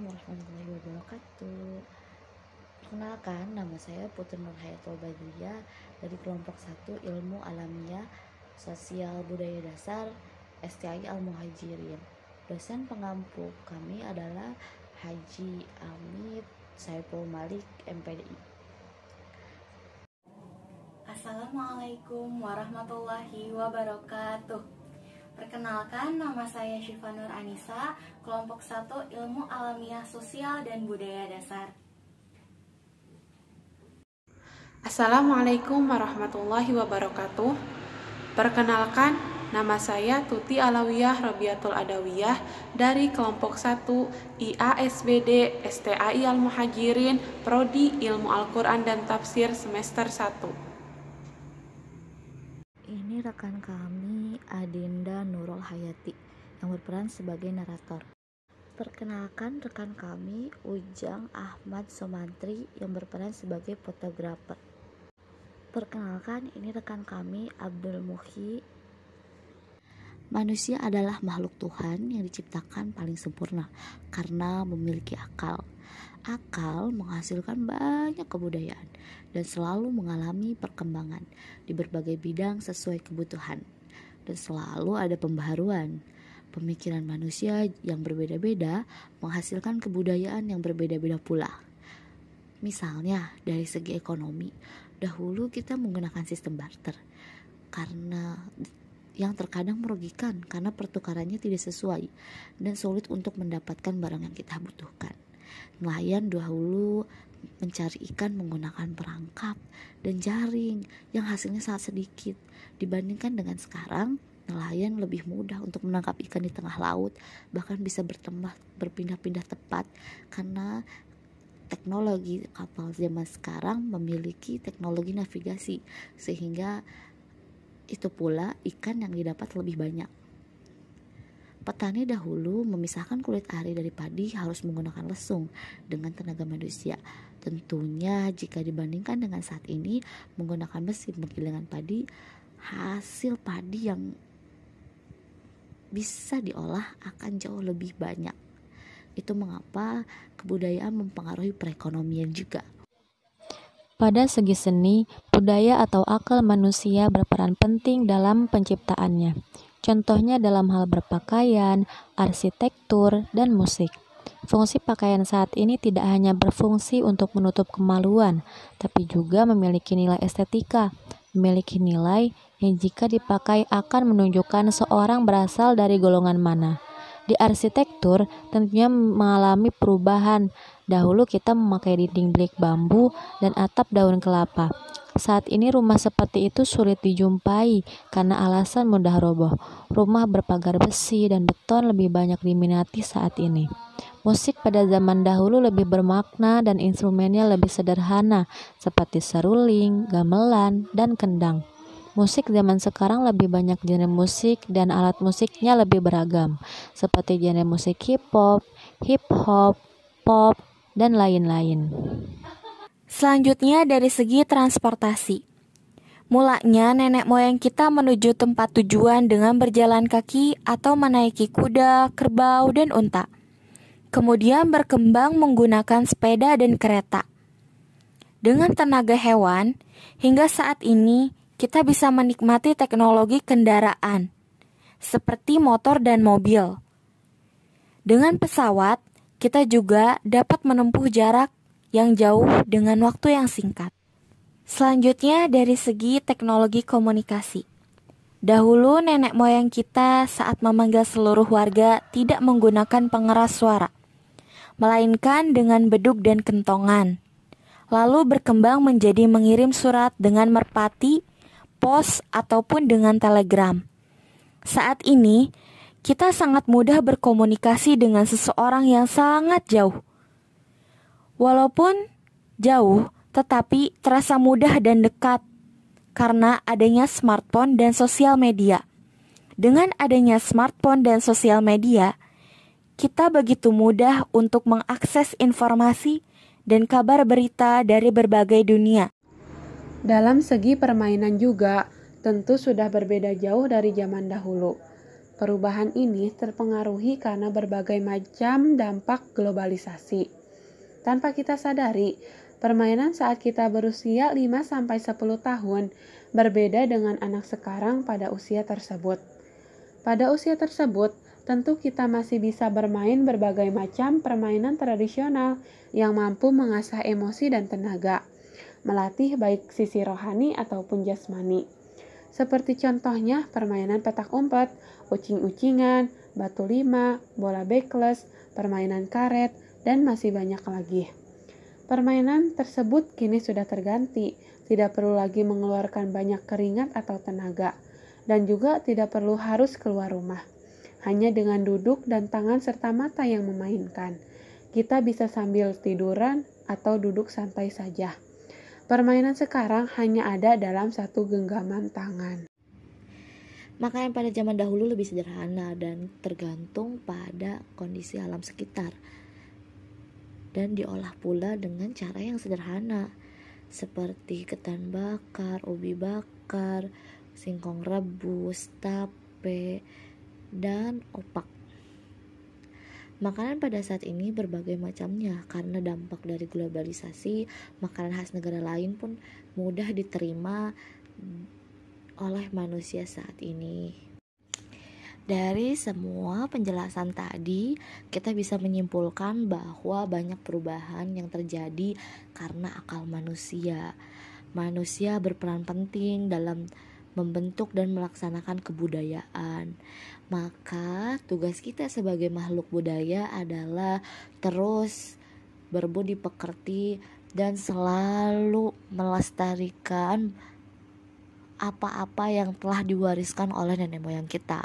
Assalamualaikum warahmatullahi wabarakatuh. Perkenalkan, nama saya Putri Nurhayatul Badriyah dari kelompok 1 Ilmu Alamiah Sosial Budaya Dasar STI Al-Muhajirin. Dosen pengampu kami adalah Haji Amit Saiful Malik, MPDI. Assalamualaikum warahmatullahi wabarakatuh. Perkenalkan, nama saya Syifa Nur Anissa, kelompok 1 Ilmu Alamiah Sosial dan Budaya Dasar. Assalamualaikum warahmatullahi wabarakatuh. Perkenalkan, nama saya Tuti Alawiyah Robiatul Adawiyah dari kelompok 1 IASBD STAI Al-Muhajirin Prodi Ilmu Al-Quran dan Tafsir semester 1. Ini rekan kami Adinda Nurul Hayati yang berperan sebagai narator. Perkenalkan, rekan kami Ujang Ahmad Sumantri yang berperan sebagai fotografer. Perkenalkan, ini rekan kami Abdul Muhi. Manusia adalah makhluk Tuhan yang diciptakan paling sempurna karena memiliki akal. Akal menghasilkan banyak kebudayaan dan selalu mengalami perkembangan di berbagai bidang sesuai kebutuhan, dan selalu ada pembaharuan. Pemikiran manusia yang berbeda-beda menghasilkan kebudayaan yang berbeda-beda pula. Misalnya dari segi ekonomi, dahulu kita menggunakan sistem barter karena yang terkadang merugikan karena pertukarannya tidak sesuai dan sulit untuk mendapatkan barang yang kita butuhkan. Nelayan dahulu mencari ikan menggunakan perangkap dan jaring yang hasilnya sangat sedikit. Dibandingkan dengan sekarang, nelayan lebih mudah untuk menangkap ikan di tengah laut, bahkan bisa berpindah-pindah tepat karena teknologi kapal zaman sekarang memiliki teknologi navigasi, sehingga itu pula ikan yang didapat lebih banyak. Petani dahulu memisahkan kulit ari dari padi harus menggunakan lesung dengan tenaga manusia. Tentunya jika dibandingkan dengan saat ini menggunakan mesin penggilingan padi, hasil padi yang bisa diolah akan jauh lebih banyak. Itu mengapa kebudayaan mempengaruhi perekonomian juga. Pada segi seni, budaya atau akal manusia berperan penting dalam penciptaannya. Contohnya dalam hal berpakaian, arsitektur, dan musik. Fungsi pakaian saat ini tidak hanya berfungsi untuk menutup kemaluan, tapi juga memiliki nilai estetika, memiliki nilai yang jika dipakai akan menunjukkan seorang berasal dari golongan mana. Di arsitektur tentunya mengalami perubahan. Dahulu kita memakai dinding bilik bambu dan atap daun kelapa. Saat ini rumah seperti itu sulit dijumpai karena alasan mudah roboh. Rumah berpagar besi dan beton lebih banyak diminati saat ini. Musik pada zaman dahulu lebih bermakna dan instrumennya lebih sederhana seperti seruling, gamelan, dan kendang. Musik zaman sekarang lebih banyak genre musik dan alat musiknya lebih beragam, seperti genre musik hip-hop, pop, dan lain-lain. Selanjutnya dari segi transportasi. Mulanya nenek moyang kita menuju tempat tujuan dengan berjalan kaki atau menaiki kuda, kerbau, dan unta. Kemudian berkembang menggunakan sepeda dan kereta. Dengan tenaga hewan, hingga saat ini kita bisa menikmati teknologi kendaraan seperti motor dan mobil. Dengan pesawat, kita juga dapat menempuh jarak yang jauh dengan waktu yang singkat. Selanjutnya dari segi teknologi komunikasi. Dahulu nenek moyang kita saat memanggil seluruh warga tidak menggunakan pengeras suara, melainkan dengan beduk dan kentongan. Lalu berkembang menjadi mengirim surat dengan merpati, pos, ataupun dengan telegram. Saat ini, kita sangat mudah berkomunikasi dengan seseorang yang sangat jauh. Walaupun jauh, tetapi terasa mudah dan dekat karena adanya smartphone dan sosial media. Dengan adanya smartphone dan sosial media, kita begitu mudah untuk mengakses informasi dan kabar berita dari berbagai dunia. Dalam segi permainan juga, tentu sudah berbeda jauh dari zaman dahulu. Perubahan ini terpengaruhi karena berbagai macam dampak globalisasi. Tanpa kita sadari, permainan saat kita berusia 5-10 tahun berbeda dengan anak sekarang pada usia tersebut. Pada usia tersebut, tentu kita masih bisa bermain berbagai macam permainan tradisional yang mampu mengasah emosi dan tenaga, melatih baik sisi rohani ataupun jasmani. Seperti contohnya permainan petak umpet, ucing-ucingan, batu lima, bola bekles, permainan karet, dan masih banyak lagi. Permainan tersebut kini sudah terganti, tidak perlu lagi mengeluarkan banyak keringat atau tenaga, dan juga tidak perlu harus keluar rumah. Hanya dengan duduk dan tangan serta mata yang memainkan, kita bisa sambil tiduran atau duduk santai saja. Permainan sekarang hanya ada dalam satu genggaman tangan. Makanan pada zaman dahulu lebih sederhana dan tergantung pada kondisi alam sekitar, dan diolah pula dengan cara yang sederhana, seperti ketan bakar, ubi bakar, singkong rebus, tape, dan opak. Makanan pada saat ini berbagai macamnya karena dampak dari globalisasi. Makanan khas negara lain pun mudah diterima oleh manusia saat ini. Dari semua penjelasan tadi, kita bisa menyimpulkan bahwa banyak perubahan yang terjadi karena akal manusia. Manusia berperan penting dalam membentuk dan melaksanakan kebudayaan. Maka tugas kita sebagai makhluk budaya adalah terus berbudi pekerti dan selalu melestarikan apa-apa yang telah diwariskan oleh nenek moyang kita.